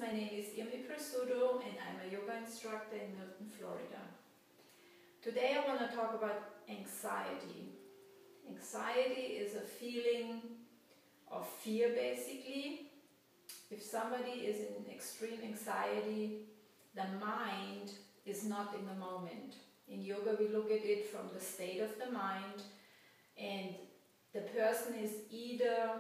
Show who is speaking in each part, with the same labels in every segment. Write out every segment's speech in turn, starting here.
Speaker 1: My name is Irmi Presutto and I'm a yoga instructor in Milton, Florida. Today I want to talk about anxiety. Anxiety is a feeling of fear basically. If somebody is in extreme anxiety, the mind is not in the moment. In yoga we look at it from the state of the mind, and the person is either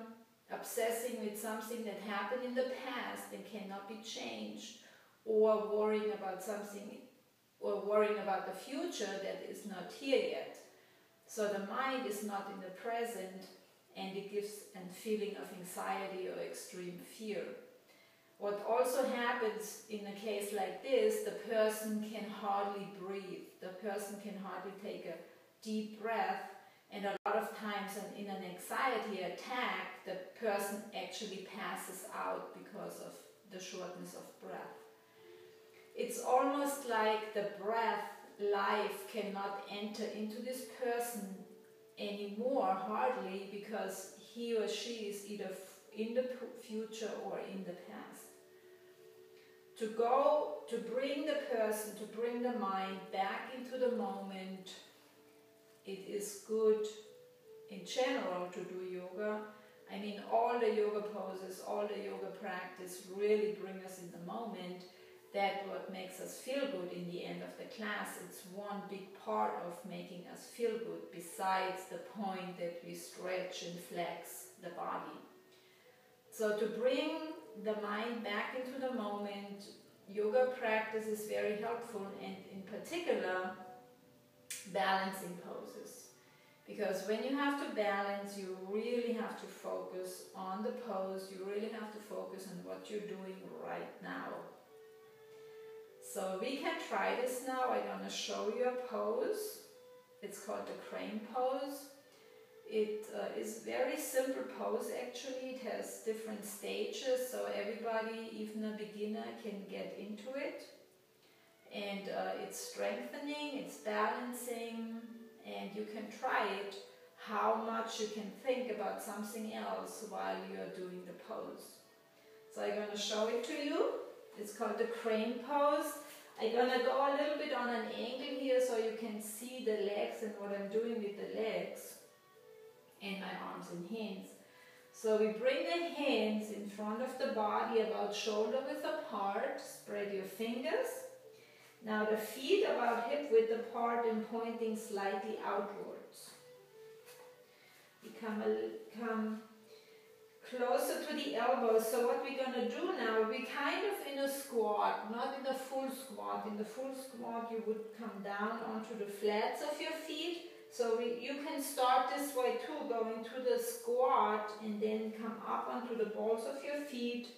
Speaker 1: obsessing with something that happened in the past and cannot be changed, or worrying about something, or worrying about the future that is not here yet. So the mind is not in the present, and it gives a feeling of anxiety or extreme fear. What also happens in a case like this, the person can hardly breathe. The person can hardly take a deep breath, and a lot of times in an anxiety attack, the person actually passes out because of the shortness of breath. It's almost like the breath, life cannot enter into this person anymore, hardly, because he or she is either in the future or in the past. To bring the person, to bring the mind back into the moment, it is good in general to do yoga. I mean, all the yoga poses, all the yoga practice really bring us in the moment. That's what makes us feel good in the end of the class. It's one big part of making us feel good, besides the point that we stretch and flex the body. So to bring the mind back into the moment, yoga practice is very helpful, and in particular, balancing poses. Because when you have to balance, you really have to focus on the pose, you really have to focus on what you're doing right now. So we can try this now. I'm going to show you a pose. It's called the crane pose. It is a very simple pose actually. It has different stages, so everybody, even a beginner, can get into it. And it's strengthening, it's balancing, and you can try it how much you can think about something else while you're doing the pose. So I'm going to show it to you. It's called the crane pose. I'm going to go a little bit on an angle here so you can see the legs and what I'm doing with the legs and my arms and hands. So we bring the hands in front of the body, about shoulder width apart. Spread your fingers. Now the feet about hip width apart and pointing slightly outwards. We come closer to the elbows. So what we're going to do now, we're kind of in a squat, not in a full squat. In the full squat you would come down onto the flats of your feet. So you can start this way too, going to the squat and then come up onto the balls of your feet.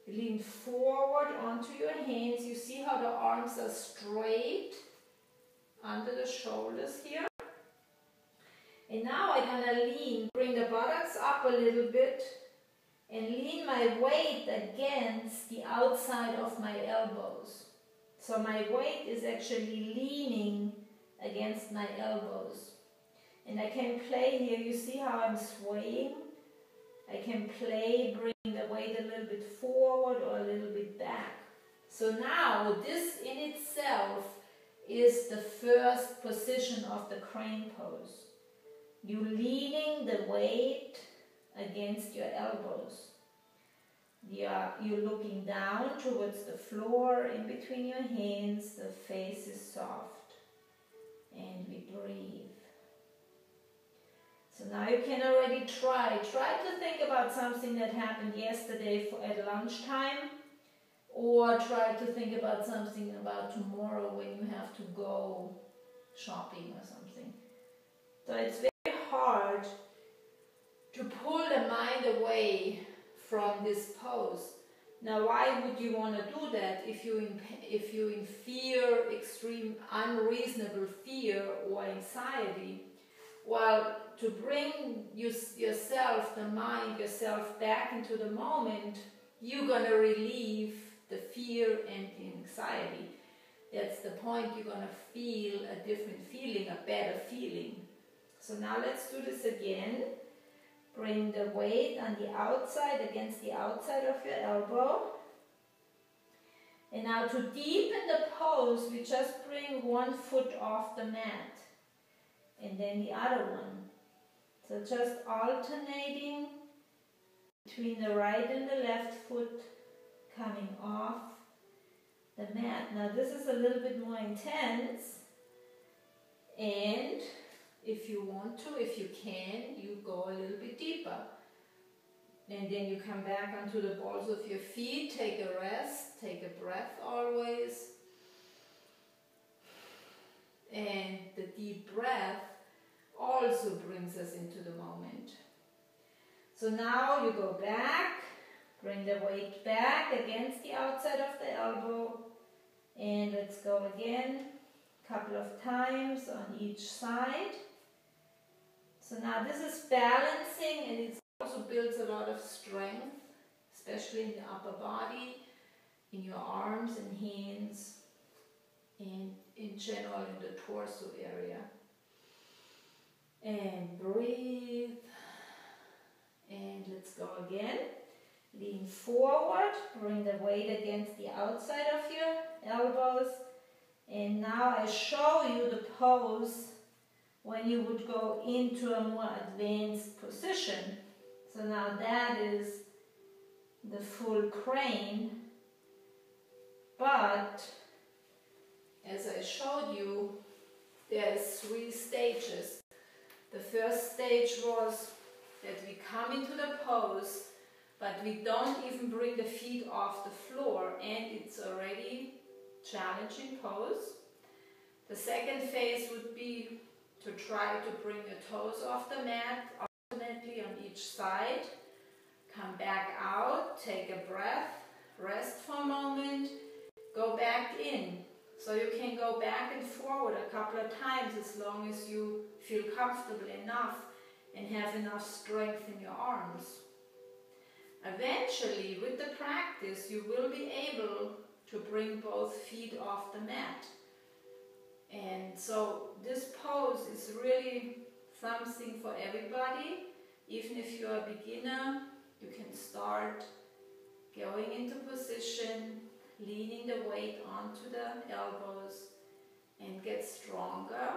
Speaker 1: Lean forward onto your hands. You see how the arms are straight under the shoulders here. And now I'm going to lean, bring the buttocks up a little bit and lean my weight against the outside of my elbows. So my weight is actually leaning against my elbows. And I can play here, you see how I'm swaying? I can play, bring the weight a little bit forward or a little bit back. So now this in itself is the first position of the crane pose. You're leaning the weight against your elbows. You're looking down towards the floor, in between your hands, the face is soft. And we breathe. So now you can already try to think about something that happened yesterday at lunchtime, or try to think about something about tomorrow when you have to go shopping or something. So it's very hard to pull the mind away from this pose. Now why would you want to do that if you're in fear, extreme unreasonable fear or anxiety? Well, to bring yourself, the mind, yourself back into the moment, you're going to relieve the fear and the anxiety. That's the point. You're going to feel a different feeling, a better feeling. So now let's do this again. Bring the weight on the outside against the outside of your elbow. And now to deepen the pose, we just bring one foot off the mat and then the other one. So just alternating between the right and the left foot coming off the mat. Now this is a little bit more intense, and if you want to, if you can, you go a little bit deeper. And then you come back onto the balls of your feet, take a rest, take a breath always. And the deep breath also brings us into the moment. So now you go back, bring the weight back against the outside of the elbow, and let's go again, a couple of times on each side. So now this is balancing, and it also builds a lot of strength, especially in the upper body, in your arms and hands, and in general in the torso area. And breathe. And let's go again. Lean forward, bring the weight against the outside of your elbows. And now I show you the pose when you would go into a more advanced position. So now that is the full crane. But as I showed you, there's 3 stages. The first stage was that we come into the pose, but we don't even bring the feet off the floor, and it's already challenging pose. The second phase would be to try to bring your toes off the mat, alternately on each side. Come back out, take a breath, rest for a moment, go back in. So you can go back and forward a couple of times as long as you feel comfortable enough and have enough strength in your arms. Eventually, with the practice, you will be able to bring both feet off the mat. And so this pose is really something for everybody. Even if you're a beginner, you can start going into position, leaning the weight onto the elbows, and get stronger.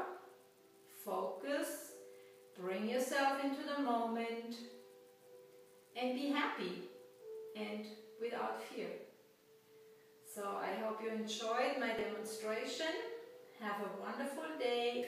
Speaker 1: Focus, bring yourself into the moment, and be happy and without fear. So I hope you enjoyed my demonstration. Have a wonderful day.